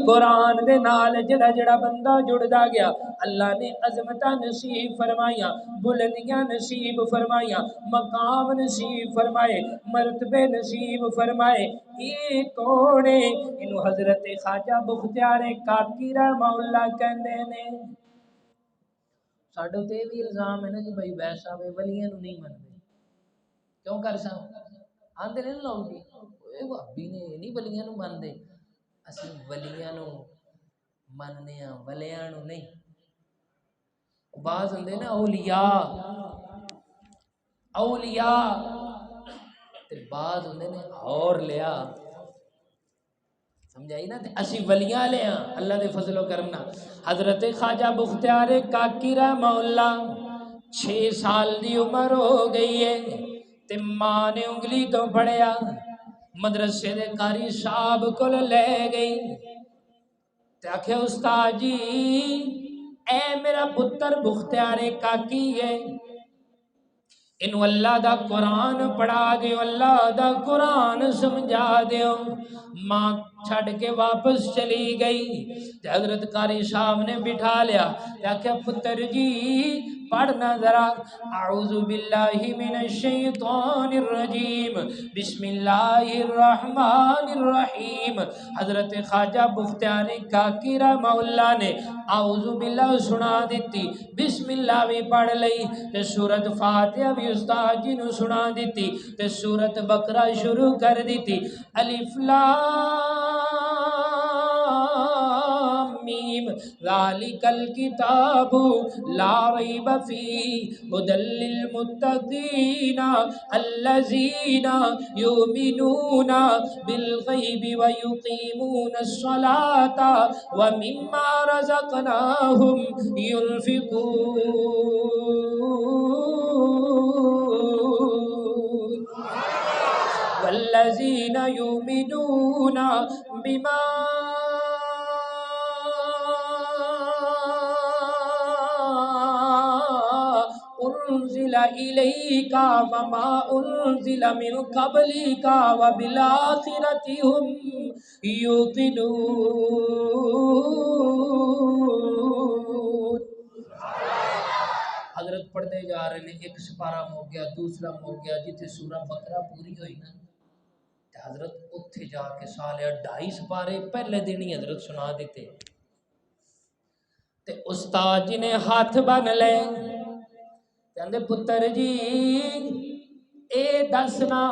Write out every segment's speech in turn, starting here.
قرآن دے نال جڑا جڑا بندہ جڑدا گیا اللہ نے عظمتاں نصیب فرمائیاں، بلندیاں نصیب فرمائیاں، مقام نصیب فرمائے، مرتبے نصیب فرمائے۔ یہ کون ہے؟ انہوں حضرت خواجہ بختیار کاکی رحمہ اللہ کہندے نے۔ ساڈے تے بھی الزام ہے نا جی بھائی ویسا وے ولیاں نو نہیں مندے، کیوں کر سا آندے نے لوگ جی اے بھابی نے نہیں ولیاں نو مندے، اسی ولیاں نو مننے ہاں ولیاں نو نہیں۔ بعض ہوندے نا اولیاء اولیاء تے بعض ہوندے نے اور لیا سمجھائی نا، تے اسی ولیاں لے ہاں اللہ دے فضل و کرم نال۔ حضرت خواجہ بختیار کاکی رحمہ اللہ 6 سال دی عمر ہو گئی ہے تے ماں نے انگلی تو پڑھیا مدرسے دے قاری صاحب کول لے گئی تے آکھے استاد جی اے میرا پتر بختیار کاکی ہے، انہوں اللہ دا قرآن پڑھا دیو، اللہ دا قرآن سمجھا دیو۔ ماں چھڑ کے واپس چلی گئی، حضرت قاری صاحب نے بٹھا لیا، کہ پتر جی پڑھنا ذرا، اعوذ باللہ من الشیطان الرجیم بسم اللہ الرحمن الرحیم۔ حضرت خواجہ بختیار کاکی رحمہ اللہ نے اعوذ باللہ سنا دیتی، بسم اللہ بھی پڑھ لئی، تے سورت فاتحہ بھی استاد جی نو سنا دیتی، تے سورت بقرہ شروع کر دیتی۔ الف لام میم ذالک الکتاب لا ریب فیہ ھدی للمتقین الذین یؤمنون بالغیب ویقیمون الصلاة ومما رزقناہم ينفقون۔ والذین یؤمنون بما انزل الیک وما انزل من قبلک وبالآخرۃ ھم یوقنون۔ حضرت پڑھتے جا رہے ہیں، ایک سپارہ ہو گیا، دوسرا ہو گیا، جتنے سورہ بقرہ پوری ہوئی نا حضرت اتھے جا کے سالے 2.5 سپارے پہلے دن ہی حضرت سنا دیتے، تے استاد جی نے ہاتھ بن لے، کہندے پتر جی اے دسنا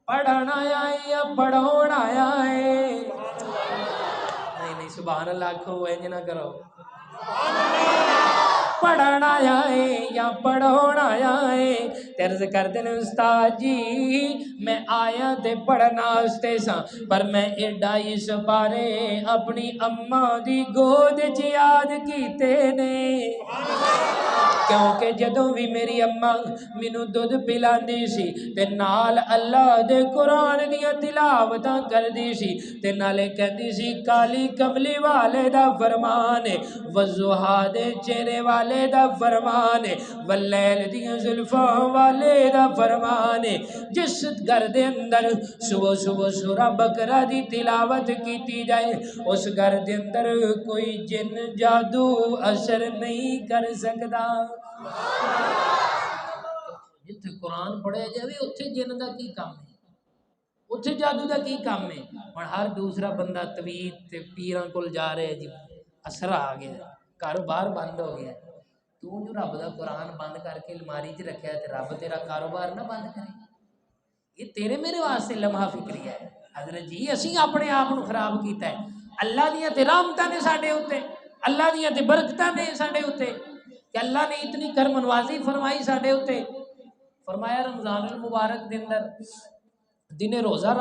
پڑھنا آیا یا پڑھونا آیا ہے؟ نہیں سبحان اللہ کھو انج نہ کرو، پڑھنا آیا ہے یا پڑھونا آیا ہے؟ عرض کردے نے استاد جی میں آیا تے پڑھنا واسطے سا، پر میں اے 2.5 سپارے اپنی اماں دی گود چ یاد کیتے نے، کیونکہ جدوں بھی میری اماں مینوں دودھ پلاندی سی تے نال اللہ دے قرآن دیاں تلاوتاں کردی سی تے نالے کہندی سی کالی کملی والے دا فرمان ہے، والضحیٰ دے چہرے والے دا فرمان ہے، واللیل دیاں زلفاں والے دا فرمان ہے۔ جس گھر دے اندر صبح صبح سورہ بقرہ دی تلاوت کیتی جائے اس گھر دے اندر کوئی جن جادو اثر نہیں کر سکتا۔ جتھے قرآن پڑھے جائے اتھے جن دا کی کام ہے، اتھے جادو دا کی کام ہے؟ اور ہر دوسرا بندہ طویل تے پیراں کول جا رہے ہیں جی اثر آ گیا، کاروبار بند ہو گیا، تو جو رب دا قرآن بند کر کے الماری چ رکھیا تے رب تیرا کاروبار نہ بند کرے؟ یہ تیرے میرے واسطے لمحہ فکری ہے حضرت جی، اسی اپنے آپ کو خراب کیتا ہے۔ اللہ دیاں تے رحمتاں نے ساڈے اوتے، اللہ دیاں تے برکتاں نے ساڈے اوتے، کہ اللہ نے اتنی کرم نوازی فرمائی ساڈے اوتے، فرمایا رمضان المبارک دے اندر دن روزہ